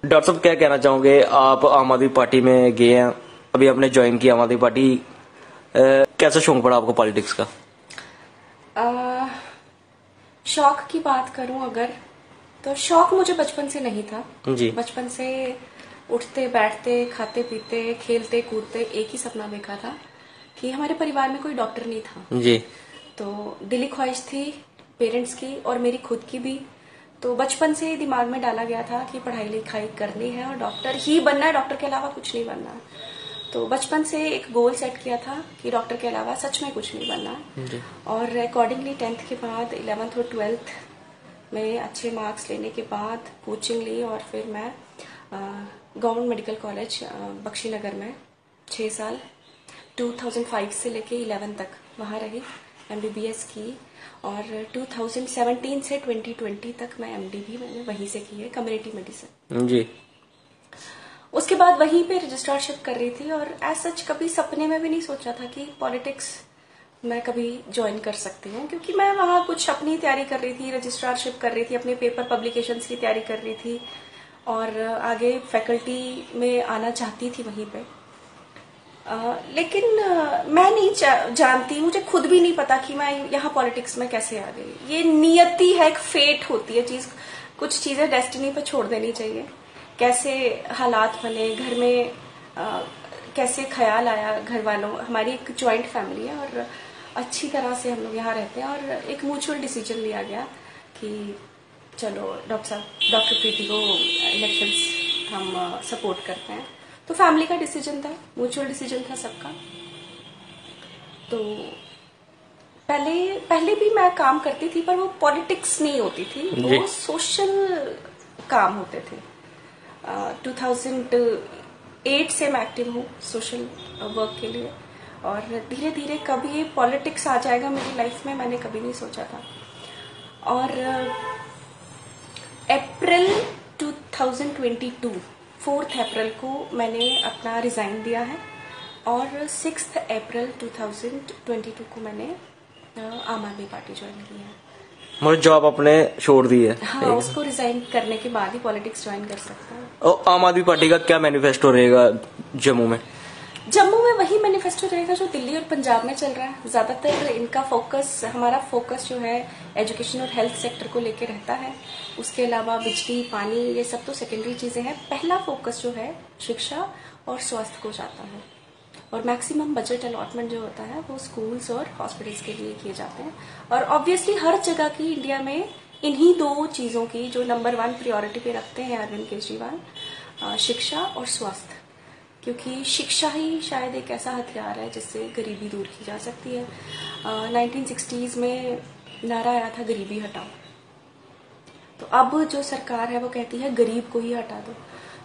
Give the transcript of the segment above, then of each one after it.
Doctor साहब क्या कहना चाहोगे, आप आम आदमी पार्टी में गए हैं, अभी आपने ज्वाइन किया आम आदमी पार्टी, कैसा शौक पड़ा आपको पॉलिटिक्स का? शौक की बात करूं अगर, तो शौक मुझे बचपन से नहीं था जी। बचपन से उठते बैठते खाते पीते खेलते कूदते एक ही सपना देखा था कि हमारे परिवार में कोई डॉक्टर नहीं था जी। तो दिली ख्वाहिश थी पेरेंट्स की और मेरी खुद की भी। तो बचपन से दिमाग में डाला गया था कि पढ़ाई लिखाई करनी है और डॉक्टर ही बनना है, डॉक्टर के अलावा कुछ नहीं बनना है। तो बचपन से एक गोल सेट किया था कि डॉक्टर के अलावा सच में कुछ नहीं बनना है। और अकॉर्डिंगली 10th के बाद 11th और 12th में अच्छे मार्क्स लेने के बाद कोचिंग ली और फिर मैं गवर्नमेंट मेडिकल कॉलेज बख्शीनगर में 6 साल 2005 से लेके 11 तक वहाँ रही, MBBS की। और 2017 से 2020 तक मैं MD भी मैंने वहीं से की है, कम्युनिटी मेडिसिन जी। उसके बाद वहीं पे रजिस्ट्रारशिप कर रही थी और एज सच कभी सपने में भी नहीं सोचा था कि पॉलिटिक्स मैं कभी ज्वाइन कर सकती हूँ, क्योंकि मैं वहाँ कुछ अपनी तैयारी कर रही थी, रजिस्ट्रारशिप कर रही थी, अपने पेपर पब्लिकेशंस की तैयारी कर रही थी और आगे फैकल्टी में आना चाहती थी वहीं पे। लेकिन मैं नहीं जानती, मुझे खुद भी नहीं पता कि मैं यहाँ पॉलिटिक्स में कैसे आ गई। ये नियति है, एक फेट होती है चीज, कुछ चीजें डेस्टिनी पे छोड़ देनी चाहिए। कैसे हालात बने घर में, कैसे ख्याल आया घर वालों, हमारी एक ज्वाइंट फैमिली है और अच्छी तरह से हम लोग यहाँ रहते हैं और एक म्यूचुअल डिसीजन लिया गया कि चलो डॉक्टर प्रीति को इलेक्शंस हम सपोर्ट करते हैं। तो फैमिली का डिसीजन था, म्यूचुअल डिसीजन था सबका। तो पहले भी मैं काम करती थी पर वो पॉलिटिक्स नहीं होती थी, वो सोशल काम होते थे। 2008 से मैं एक्टिव हूँ सोशल वर्क के लिए और धीरे धीरे कभी ये पॉलिटिक्स आ जाएगा मेरी लाइफ में मैंने कभी नहीं सोचा था। और अप्रैल 2022 4 अप्रैल को मैंने अपना रिजाइन दिया है और 6 अप्रैल 2022 को मैंने आम आदमी पार्टी ज्वाइन की है। मतलब जॉब आपने छोड़ दी है? हाँ, उसको रिजाइन करने के बाद ही पॉलिटिक्स ज्वाइन कर सकता है। और आम आदमी पार्टी का क्या मैनिफेस्टो रहेगा जम्मू में? जम्मू में वही मैनिफेस्टो रहेगा जो दिल्ली और पंजाब में चल रहा है। ज्यादातर इनका फोकस, हमारा फोकस जो है एजुकेशन और हेल्थ सेक्टर को लेकर रहता है। उसके अलावा बिजली पानी ये सब तो सेकेंडरी चीजें हैं। पहला फोकस जो है शिक्षा और स्वास्थ्य को जाता है और मैक्सिमम बजट अलॉटमेंट जो होता है वो स्कूल्स और हॉस्पिटल्स के लिए किए जाते हैं। और ऑब्वियसली हर जगह की इंडिया में इन्हीं 2 चीजों की जो नंबर 1 प्रायोरिटी पे रखते हैं अरविंद केजरीवाल, शिक्षा और स्वास्थ्य, क्योंकि शिक्षा ही शायद एक ऐसा हथियार है जिससे गरीबी दूर की जा सकती है। 1960s में नारा आया था गरीबी हटाओ, तो अब जो सरकार है वो कहती है गरीब को ही हटा दो।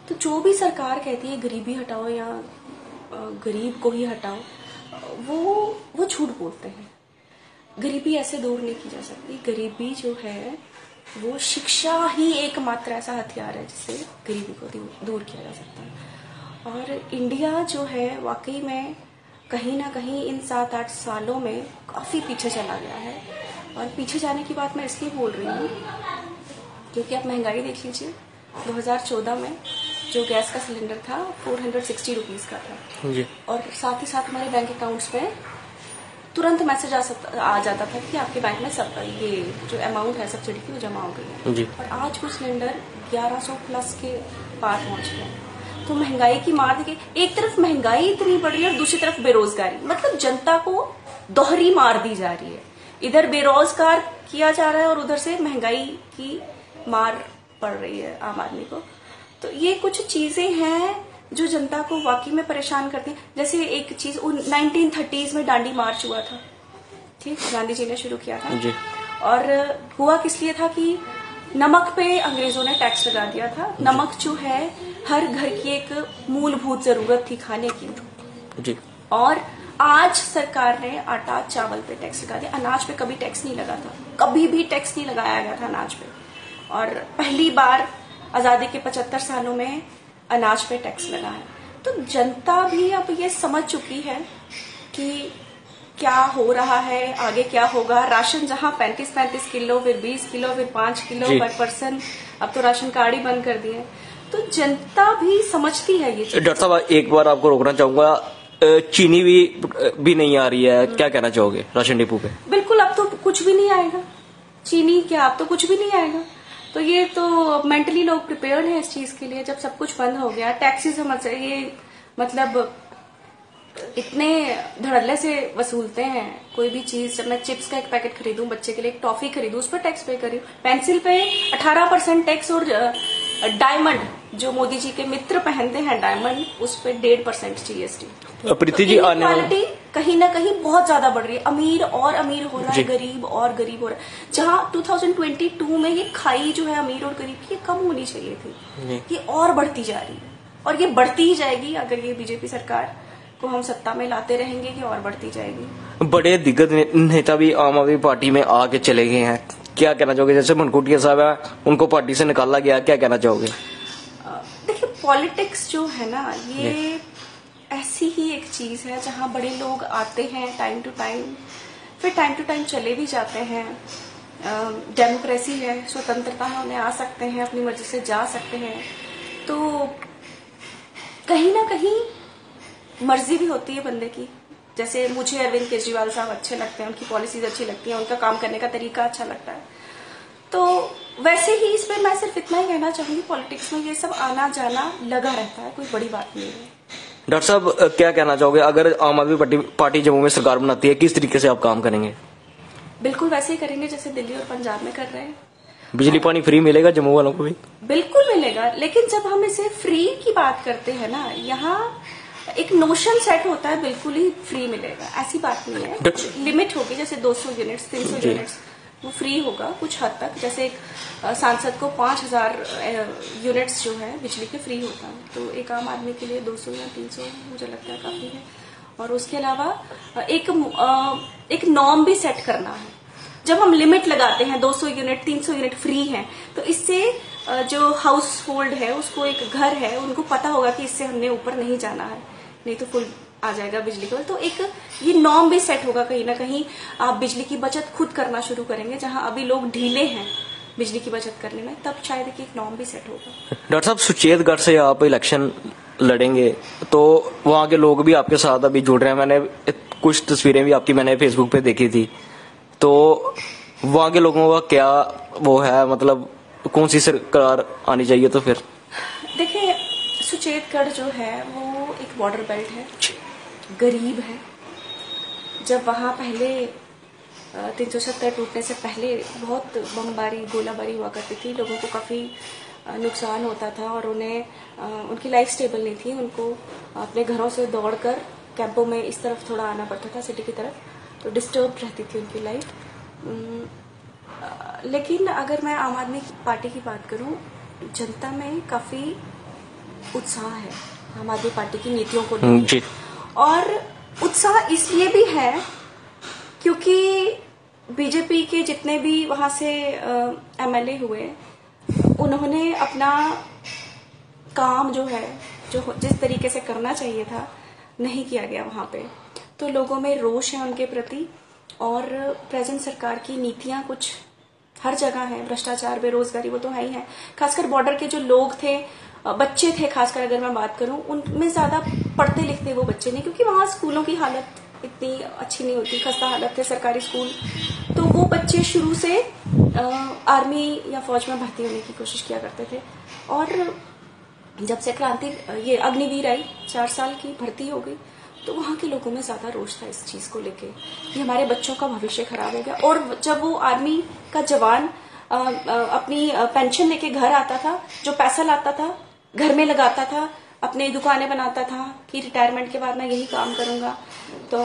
तो जो भी सरकार कहती है गरीबी हटाओ या गरीब को ही हटाओ, वो झूठ बोलते हैं। गरीबी ऐसे दूर नहीं की जा सकती। गरीबी जो है वो शिक्षा ही एकमात्र ऐसा हथियार है जिससे गरीबी को दूर किया जा सकता है। और इंडिया जो है वाकई में कहीं ना कहीं इन 7-8 सालों में काफी पीछे चला गया है। और पीछे जाने की बात मैं इसलिए बोल रही हूँ क्योंकि आप महंगाई देख लीजिए। 2014 में जो गैस का सिलेंडर था 460 रुपीज का था जी। और साथ ही साथ हमारे बैंक अकाउंट्स में तुरंत मैसेज आ जाता था कि आपके बैंक में सब ये जो अमाउंट है सब्सिडी की वो जमा हो गई है। और आज वो सिलेंडर 1100 प्लस के पार पहुंच गया। तो महंगाई की मार देखिए, एक तरफ महंगाई इतनी बढ़ रही है और दूसरी तरफ बेरोजगारी, मतलब जनता को दोहरी मार दी जा रही है। इधर बेरोजगार किया जा रहा है और उधर से महंगाई की मार पड़ रही है आम आदमी को। तो ये कुछ चीजें हैं जो जनता को वाकई में परेशान करती हैं। जैसे एक चीज 1930s में दांडी मार्च हुआ था, ठीक, गांधी जी ने शुरू किया था जी। और हुआ किस लिए था कि नमक पे अंग्रेजों ने टैक्स लगा दिया था। नमक जो है हर घर की एक मूलभूत जरूरत थी खाने की जी। और आज सरकार ने आटा चावल पे टैक्स लगा दिया। अनाज पे कभी टैक्स नहीं लगा था, कभी भी टैक्स नहीं लगाया गया था अनाज पे। और पहली बार आजादी के 75 सालों में अनाज पे टैक्स लगा है। तो जनता भी अब ये समझ चुकी है कि क्या हो रहा है, आगे क्या होगा। राशन जहां 35-35 किलो, फिर 20 किलो, फिर 5 किलो पर पर्सन, अब तो राशन कार्ड ही बंद कर दिए। तो जनता भी समझती है ये चीज। डॉक्टर साहब एक बार आपको रोकना चाहूंगा, चीनी भी नहीं आ रही है, क्या कहना चाहोगे राशन डिपो पे? बिल्कुल, अब तो कुछ भी नहीं आएगा, चीनी क्या, अब तो कुछ भी नहीं आएगा। तो ये तो मेंटली लोग प्रिपेयर्ड हैं इस चीज के लिए। जब सब कुछ बंद हो गया, टैक्सेस हमसे ये मतलब इतने धड़ल्ले से वसूलते हैं कोई भी चीज। जब मैं चिप्स का एक पैकेट खरीदूं बच्चे के लिए, एक टॉफी खरीदूं, उस पर टैक्स पे करी, पेंसिल पे 18% टैक्स, और डायमंड जो मोदी जी के मित्र पहनते हैं डायमंड, उस पर 1.5% GST। प्रीति जी, इनइक्वालिटी कहीं ना कहीं बहुत ज्यादा बढ़ रही है। अमीर और अमीर हो रहा है, गरीब और गरीब हो रहा है। जहां 2022 में ये खाई जो है अमीर और गरीब की, ये कम होनी चाहिए थी, ये और बढ़ती जा रही है, और ये बढ़ती ही जाएगी अगर ये बीजेपी सरकार को हम सत्ता में लाते रहेंगे, कि और बढ़ती जाएगी। बड़े दिग्गज नेता भी आम आदमी पार्टी में आके चले गए हैं, क्या कहना चाहोगे? जैसे मनकोटिया साहब है, उनको पार्टी से निकाला गया, क्या कहना चाहोगे? देखिए, पॉलिटिक्स जो है ना, ये ऐसी ही एक चीज है जहां बड़े लोग आते हैं टाइम टू टाइम, फिर टाइम टू टाइम चले भी जाते हैं। डेमोक्रेसी है, स्वतंत्रता है, उन्हें आ सकते हैं, अपनी मर्जी से जा सकते हैं। तो कहीं ना कहीं मर्जी भी होती है बंदे की। जैसे मुझे अरविंद केजरीवाल साहब अच्छे लगते हैं, उनकी पॉलिसीज अच्छी लगती हैं, उनका काम करने का तरीका अच्छा लगता है। तो वैसे ही इस पे मैं सिर्फ इतना ही कहना चाहूंगी, पॉलिटिक्स में ये सब आना जाना लगा रहता है, कोई बड़ी बात नहीं है। डॉक्टर साहब क्या कहना चाहोगे, अगर आम आदमी पार्टी जम्मू में सरकार बनाती है, किस तरीके से आप काम करेंगे? बिल्कुल वैसे ही करेंगे जैसे दिल्ली और पंजाब में कर रहे हैं। बिजली पानी फ्री मिलेगा जम्मू वालों को भी? बिल्कुल मिलेगा, लेकिन जब हम इसे फ्री की बात करते हैं ना, यहाँ एक नोशन सेट होता है बिल्कुल ही फ्री मिलेगा, ऐसी बात नहीं है। लिमिट होगी, जैसे 200 यूनिट्स 300 यूनिट्स वो फ्री होगा कुछ हद तक। जैसे एक सांसद को 5000 यूनिट्स जो है बिजली के फ्री होता है, तो एक आम आदमी के लिए 200 या 300 मुझे लगता है काफी है। और उसके अलावा एक नॉर्म भी सेट करना है। जब हम लिमिट लगाते हैं 200 यूनिट 300 यूनिट फ्री है, तो इससे जो हाउस होल्ड है, उसको, एक घर है, उनको पता होगा कि इससे हमने ऊपर नहीं जाना है, नहीं तो फुल आ जाएगा बिजली का। तो एक ये नॉर्म भी सेट होगा, कहीं ना कहीं आप बिजली की बचत खुद करना शुरू करेंगे। जहां अभी लोग ढीले हैं बिजली की बचत करने में, तब शायद एक नॉर्म भी सेट होगा। डॉक्टर साहब, सुचेतगढ़ से आप इलेक्शन लड़ेंगे, तो वहाँ के लोग भी आपके साथ अभी जुड़ रहे हैं। मैंने कुछ तस्वीरें भी आपकी मैंने फेसबुक पे देखी थी, तो वहाँ के लोगों का क्या वो है, मतलब कौन सी सरकार आनी चाहिए? तो फिर देखिए, सुचेतगढ़ जो है वो एक बॉर्डर बेल्ट है, गरीब है। जब वहाँ पहले 370 टूटने से पहले बहुत बमबारी गोलाबारी हुआ करती थी, लोगों को काफी नुकसान होता था, और उन्हें उनकी लाइफ स्टेबल नहीं थी। उनको अपने घरों से दौड़कर कैंपों में इस तरफ थोड़ा आना पड़ता था, सिटी की तरफ, तो डिस्टर्ब रहती थी उनकी लाइफ। लेकिन अगर मैं आम आदमी पार्टी की बात करूं, जनता में काफी उत्साह है आम आदमी पार्टी की नीतियों को लेकर। और उत्साह इसलिए भी है क्योंकि बीजेपी के जितने भी वहां से MLA हुए, उन्होंने अपना काम जो है, जो जिस तरीके से करना चाहिए था, नहीं किया गया वहां पे। तो लोगों में रोष है उनके प्रति, और प्रेजेंट सरकार की नीतियां कुछ हर जगह है। भ्रष्टाचार, बेरोजगारी, वो तो है ही है। खासकर बॉर्डर के जो लोग थे, बच्चे थे, खासकर अगर मैं बात करूं, उनमें ज्यादा पढ़ते लिखते वो बच्चे नहीं, क्योंकि वहां स्कूलों की हालत इतनी अच्छी नहीं होती, खस्ता हालत थे सरकारी स्कूल। तो वो बच्चे शुरू से आर्मी या फौज में भर्ती होने की कोशिश किया करते थे। और जब से क्रांति ये अग्निवीर आई, 4 साल की भर्ती हो गई, तो वहां के लोगों में ज्यादा रोष था इस चीज को लेके कि हमारे बच्चों का भविष्य खराब हो गया। और जब वो आर्मी का जवान अपनी पेंशन लेके घर आता था, जो पैसा लाता था घर में लगाता था, अपने दुकानें बनाता था कि रिटायरमेंट के बाद मैं यही काम करूंगा, तो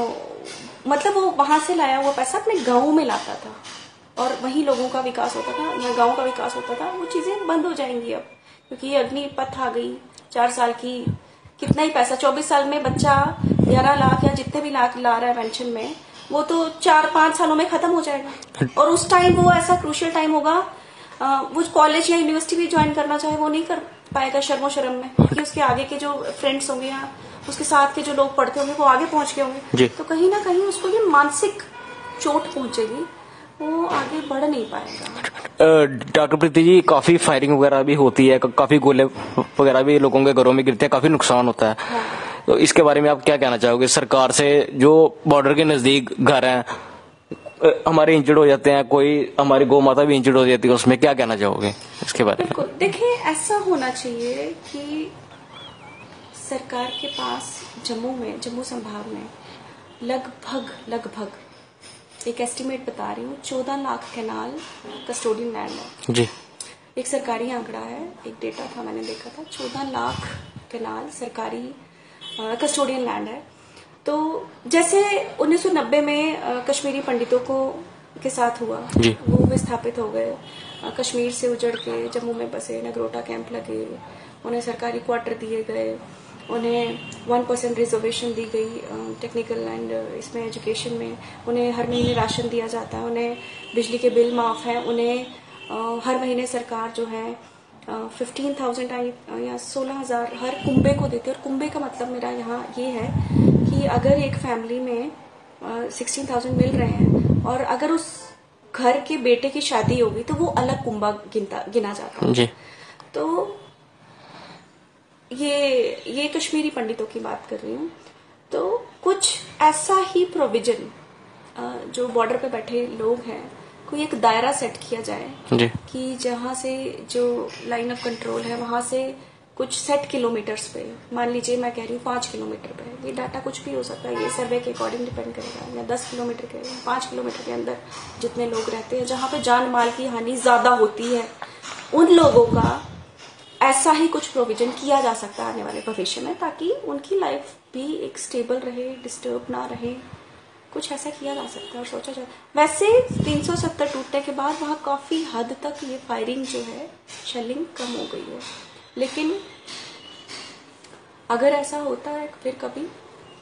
मतलब वो वहां से लाया हुआ पैसा अपने गाँव में लाता था, और वहीं लोगों का विकास होता था, गाँव का विकास होता था। वो चीजें बंद हो जाएंगी अब, क्योंकि ये अग्निपथ आ गई। 4 साल की कितना ही पैसा, 24 साल में बच्चा 11 लाख या जितने भी लाख ला रहा है पेंशन में, वो तो 4-5 सालों में खत्म हो जाएगा। और उस टाइम वो ऐसा क्रूशियल टाइम होगा, वो कॉलेज या यूनिवर्सिटी भी ज्वाइन करना चाहे वो नहीं कर पाएगा शर्मो शर्म में, क्योंकि उसके आगे के जो फ्रेंड्स होंगे या उसके साथ के जो लोग पढ़ते होंगे वो आगे पहुंच गए होंगे, तो कहीं ना कहीं उसको ये मानसिक चोट पहुंचेगी, वो आगे बढ़ नहीं पाएगा। डॉक्टर प्रीति जी, काफी फायरिंग वगैरह भी होती है, काफी गोले वगैरह भी लोगों के घरों में गिरते हैं, काफी नुकसान होता है। हाँ। तो इसके बारे में आप क्या कहना चाहोगे? सरकार से जो बॉर्डर के नजदीक घर हैं, हमारे इंजर्ड हो जाते हैं, कोई हमारी गौ माता भी इंजर्ड हो जाती है, उसमें क्या कहना चाहोगे इसके बारे में? बिल्कुल, देखिए ऐसा होना चाहिए कि सरकार के पास जम्मू संभाग में लगभग एक एस्टिमेट बता रही हूँ, 14 लाख कैनाल कस्टोडियन लैंड है जी। एक सरकारी आंकड़ा है, एक डेटा था मैंने देखा था, 14 लाख कैनाल सरकारी कस्टोडियन लैंड है। तो जैसे 1990 में कश्मीरी पंडितों के साथ हुआ, वो विस्थापित हो गए, कश्मीर से उजड़ के जम्मू में बसे, नगरोटा कैंप लगे, उन्हें सरकारी क्वार्टर दिए गए, उन्हें 1% रिजर्वेशन दी गई टेक्निकल एंड इसमें एजुकेशन में, उन्हें हर महीने राशन दिया जाता है, उन्हें बिजली के बिल माफ हैं, उन्हें हर महीने सरकार जो है 15,000 या 16,000 हर कुंबे को देती है। और कुंबे का मतलब मेरा यहाँ ये है कि अगर एक फैमिली में 16,000 मिल रहे हैं और अगर उस घर के बेटे की शादी होगी तो वो अलग कुंबा गिना जाता है जी। तो ये कश्मीरी पंडितों की बात कर रही हूँ। तो कुछ ऐसा ही प्रोविजन जो बॉर्डर पे बैठे लोग हैं, कोई एक दायरा सेट किया जाए जी। कि जहां से जो लाइन ऑफ कंट्रोल है वहां से कुछ सेट किलोमीटर्स पे, मान लीजिए मैं कह रही हूँ 5 किलोमीटर पे, ये डाटा कुछ भी हो सकता है, ये सर्वे के अकॉर्डिंग डिपेंड करेगा, या 10 किलोमीटर के, 5 किलोमीटर के अंदर जितने लोग रहते हैं जहां पे जान माल की हानि ज्यादा होती है, उन लोगों का ऐसा ही कुछ प्रोविजन किया जा सकता है आने वाले भविष्य में, ताकि उनकी लाइफ भी एक स्टेबल रहे, डिस्टर्ब ना रहे, कुछ ऐसा किया जा सकता है और सोचा जाए। वैसे 370 टूटने के बाद वहां काफी हद तक ये फायरिंग जो है, शेलिंग कम हो गई है, लेकिन अगर ऐसा होता है फिर कभी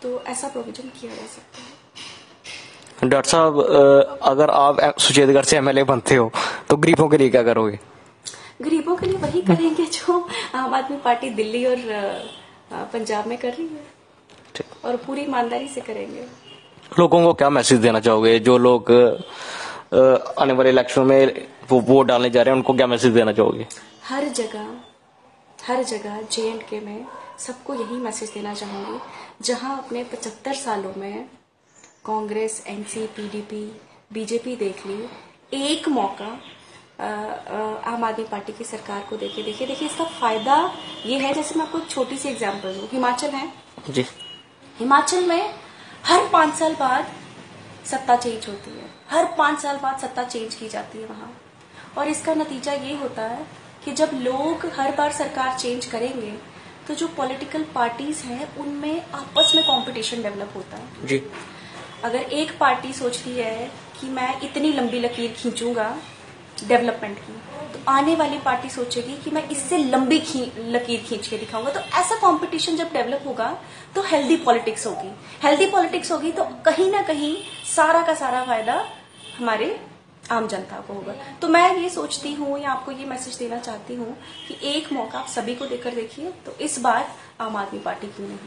तो ऐसा प्रोविजन किया जा सकता है। डॉक्टर साहब, अगर आप सुचेतगढ़ से एमएलए बनते हो तो गरीबों के लिए क्या करोगे? गरीबों के लिए वही करेंगे जो आम आदमी पार्टी दिल्ली और पंजाब में कर रही है, और पूरी ईमानदारी से करेंगे। लोगों को क्या मैसेज देना चाहोगे जो लोग आने वाले इलेक्शन में वोट डालने जा रहे हैं, उनको क्या मैसेज देना चाहोगे? हर जगह J&K में सबको यही मैसेज देना चाहूंगी, जहां अपने 75 सालों में कांग्रेस, NC, PDP, BJP देख ली, एक मौका आम आदमी पार्टी की सरकार को देखिए इसका फायदा ये है। जैसे मैं आपको एक छोटी सी एग्जांपल दूं, हिमाचल है जी, हिमाचल में हर 5 साल बाद सत्ता चेंज होती है, हर 5 साल बाद सत्ता चेंज की जाती है वहां, और इसका नतीजा ये होता है कि जब लोग हर बार सरकार चेंज करेंगे तो जो पॉलिटिकल पार्टीज हैं उनमें आपस में कंपटीशन डेवलप होता है जी। अगर एक पार्टी सोचती है कि मैं इतनी लंबी लकीर खींचूंगा डेवलपमेंट की, तो आने वाली पार्टी सोचेगी कि मैं इससे लंबी लकीर खींच के दिखाऊंगा। तो ऐसा कंपटीशन जब डेवलप होगा तो हेल्दी पॉलिटिक्स होगी, तो कहीं ना कहीं सारा का सारा फायदा हमारे आम जनता को होगा। तो मैं ये सोचती हूँ या आपको ये मैसेज देना चाहती हूँ कि एक मौका आप सभी को देकर देखिए, तो इस बार आम आदमी पार्टी क्यों नहीं।